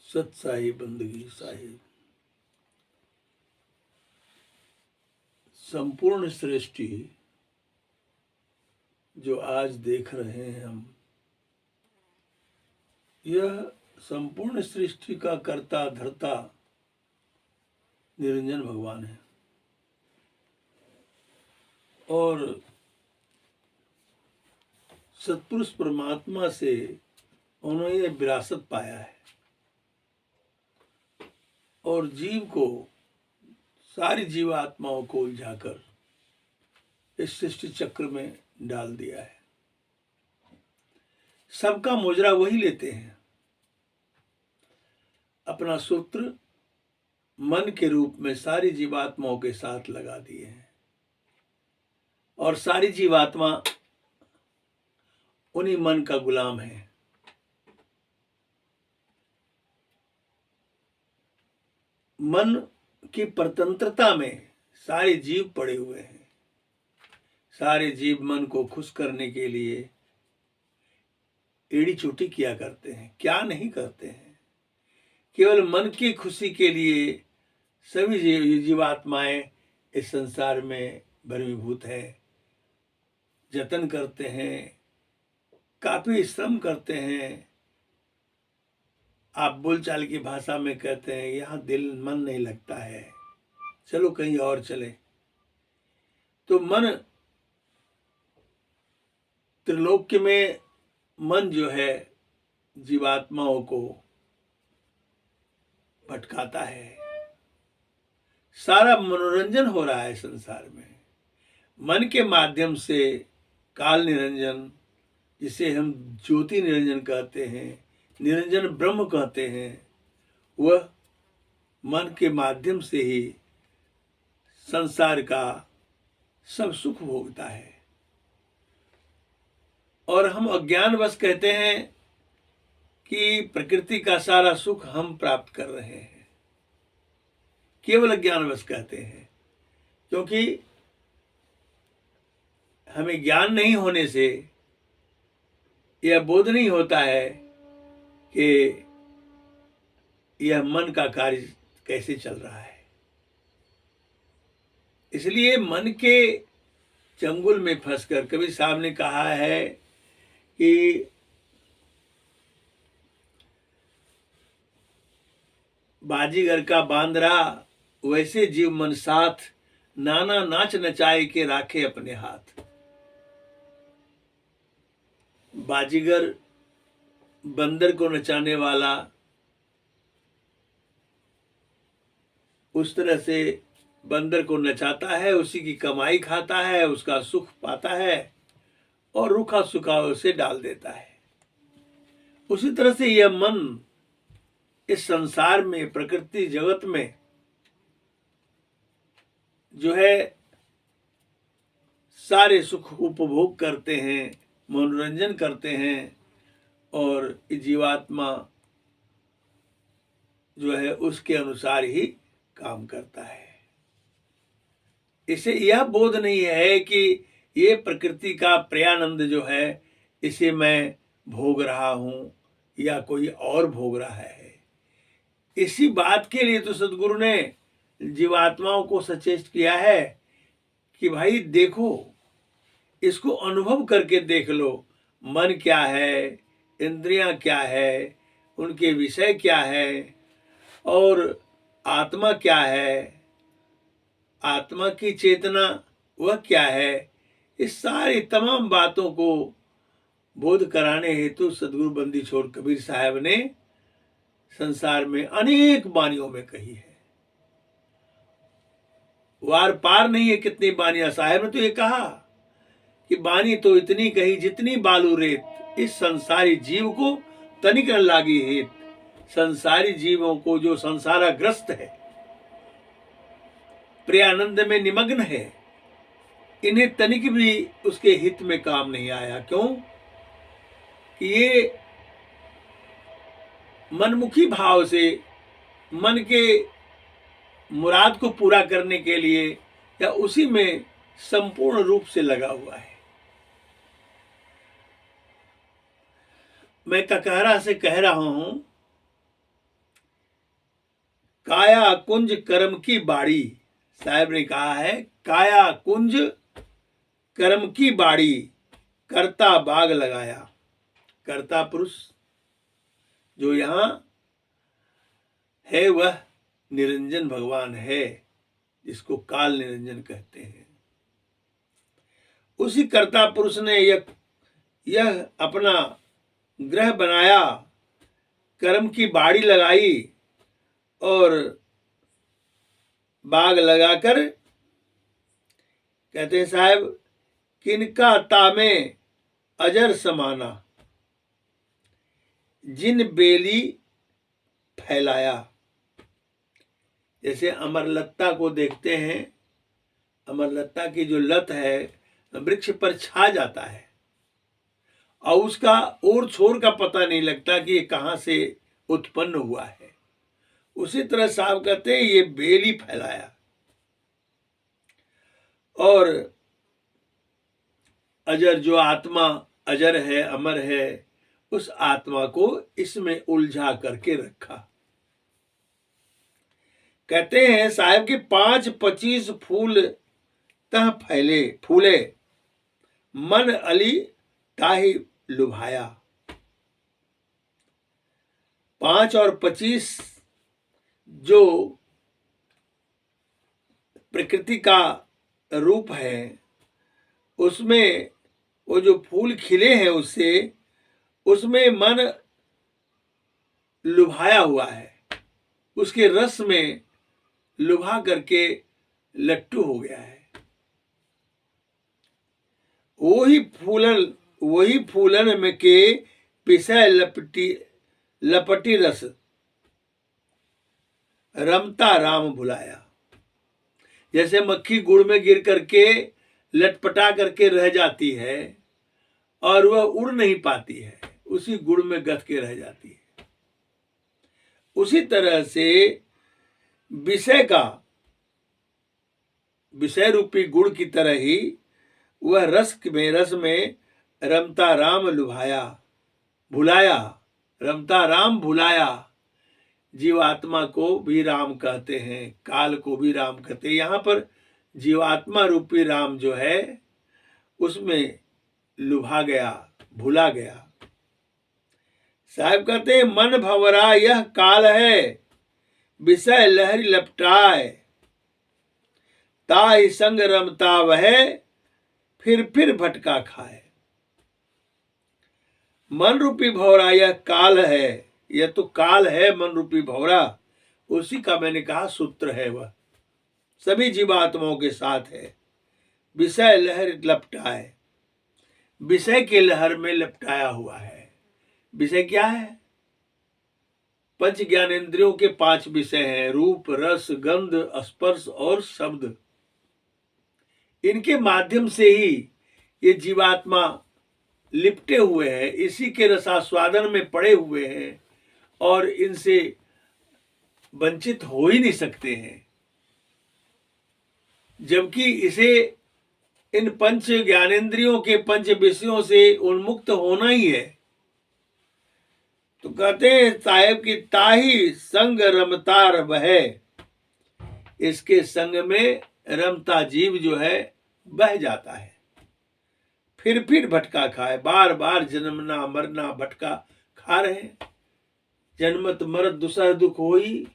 सत साहिब बंदगी साहिब। संपूर्ण सृष्टि जो आज देख रहे हैं हम, यह संपूर्ण सृष्टि का कर्ता धर्ता निरंजन भगवान है। और सतपुरुष परमात्मा से उन्होंने ये विरासत पाया है और जीव को, सारी जीवात्माओं को उलझाकर इस सृष्टि चक्र में डाल दिया है। सबका मुजरा वही लेते हैं। अपना सूत्र मन के रूप में सारी जीवात्माओं के साथ लगा दिए हैं और सारी जीवात्मा उन्हीं मन का गुलाम है। मन की परतंत्रता में सारे जीव पड़े हुए हैं। सारे जीव मन को खुश करने के लिए एड़ी चोटी किया करते हैं, क्या नहीं करते हैं। केवल मन की खुशी के लिए सभी जीवात्माएं इस संसार में भरीभूत है, जतन करते हैं, काफी श्रम करते हैं। आप बोलचाल की भाषा में कहते हैं यहाँ दिल मन नहीं लगता है, चलो कहीं और चले। तो मन, त्रिलोक्य में मन जो है जीवात्माओं को भटकाता है। सारा मनोरंजन हो रहा है संसार में मन के माध्यम से। काल निरंजन, जिसे हम ज्योति निरंजन कहते हैं, निरंजन ब्रह्म कहते हैं, वह मन के माध्यम से ही संसार का सब सुख भोगता है। और हम अज्ञानवश कहते हैं कि प्रकृति का सारा सुख हम प्राप्त कर रहे हैं। केवल अज्ञानवश कहते हैं, क्योंकि हमें ज्ञान नहीं होने से यह बोध नहीं होता है कि यह मन का कार्य कैसे चल रहा है। इसलिए मन के चंगुल में फंसकर, कबीर साहब ने कहा है कि बाजीगर का बांदरा वैसे जीव मन साथ, नाना नाच नचाए के राखे अपने हाथ। बाजीगर बंदर को नचाने वाला उस तरह से बंदर को नचाता है, उसी की कमाई खाता है, उसका सुख पाता है और रूखा सूखा उसे डाल देता है। उसी तरह से यह मन इस संसार में, प्रकृति जगत में जो है सारे सुख उपभोग करते हैं, मनोरंजन करते हैं और जीवात्मा जो है उसके अनुसार ही काम करता है। इसे यह बोध नहीं है कि ये प्रकृति का प्रियानंद जो है इसे मैं भोग रहा हूं या कोई और भोग रहा है। इसी बात के लिए तो सदगुरु ने जीवात्माओं को सचेत किया है कि भाई देखो, इसको अनुभव करके देख लो, मन क्या है, इंद्रियां क्या है, उनके विषय क्या है और आत्मा क्या है, आत्मा की चेतना वह क्या है। इस सारी तमाम बातों को बोध कराने हेतु सदगुरु बंदी छोड़ कबीर साहब ने संसार में अनेक बानियों में कही है। वार पार नहीं है कितनी बानियां। साहब ने तो ये कहा कि बानी तो इतनी कही जितनी बालू रेत, इस संसारी जीव को तनिक न लागी हेत। संसारी जीवों को जो संसारग्रस्त है, प्रियानंद में निमग्न है, इन्हें तनिक भी उसके हित में काम नहीं आया। क्यों कि ये मनमुखी भाव से मन के मुराद को पूरा करने के लिए या उसी में संपूर्ण रूप से लगा हुआ है। मैं ककहरा से कह रहा हूं काया कुंज कर्म की बाड़ी। साहब ने कहा है काया कुंज कर्म की बाड़ी, कर्ता बाग लगाया। कर्ता पुरुष जो यहाँ है वह निरंजन भगवान है, जिसको काल निरंजन कहते हैं। उसी कर्ता पुरुष ने यह अपना ग्रह बनाया, कर्म की बाड़ी लगाई और बाग लगाकर कहते हैं साहब किनका तामे अजर समाना, जिन बेली फैलाया। जैसे अमरलता को देखते हैं, अमरलता की जो लत है वृक्ष पर छा जाता है और उसका ओर छोर का पता नहीं लगता कि ये कहाँ से उत्पन्न हुआ है। उसी तरह साहब कहते हैं ये बेली फैलाया और अजर जो आत्मा अजर है, अमर है, उस आत्मा को इसमें उलझा करके रखा। कहते हैं साहब कि 5-25 फूल तह फूले, मन अली ताहि लुभाया। 5 और 25 जो प्रकृति का रूप है, उसमें वो जो फूल खिले हैं उसमें मन लुभाया हुआ है, उसके रस में लुभा करके लट्टू हो गया है। वही फूलन में के पिसय लपटी रस, रमता राम भुलाया। जैसे मक्खी गुड़ में गिर करके लटपटा करके रह जाती है और वह उड़ नहीं पाती है, उसी गुड़ में गथ के रह जाती है। उसी तरह से विषय रूपी गुड़ की तरह ही वह रस में रमता राम भुलाया, रमता राम भुलाया। जीवात्मा को भी राम कहते हैं, काल को भी राम कहते हैं। यहाँ पर जीवात्मा रूपी राम जो है उसमें लुभा गया, भुला गया। साहब कहते हैं मन भंवरा यह काल है, विषय लहरी लपटाए, ताहि संग रमता वह फिर भटका खाए। मन रूपी भंवरा यह काल है, यह तो काल है मन रूपी भंवरा, उसी का मैंने कहा सूत्र है, वह सभी जीवात्माओं के साथ है। विषय लहर लपटाए, विषय के लहर में लपटाया हुआ है। विषय क्या है? पंच ज्ञानेंद्रियों के 5 विषय हैं, रूप, रस, गंध, स्पर्श और शब्द। इनके माध्यम से ही ये जीवात्मा लिपटे हुए हैं, इसी के रसास्वादन में पड़े हुए हैं और इनसे वंचित हो ही नहीं सकते हैं। जबकि इसे इन पंच ज्ञानेंद्रियों के 5 विषयों से उन्मुक्त होना ही है। तो कहते हैं साहेब की ताही संग रमतार बह, इसके संग में रमता जीव जो है बह जाता है, फिर भटका खाए। बार बार जन्मना मरना भटका खा रहे हैं। जन्मत मरत दुसह दुख होई,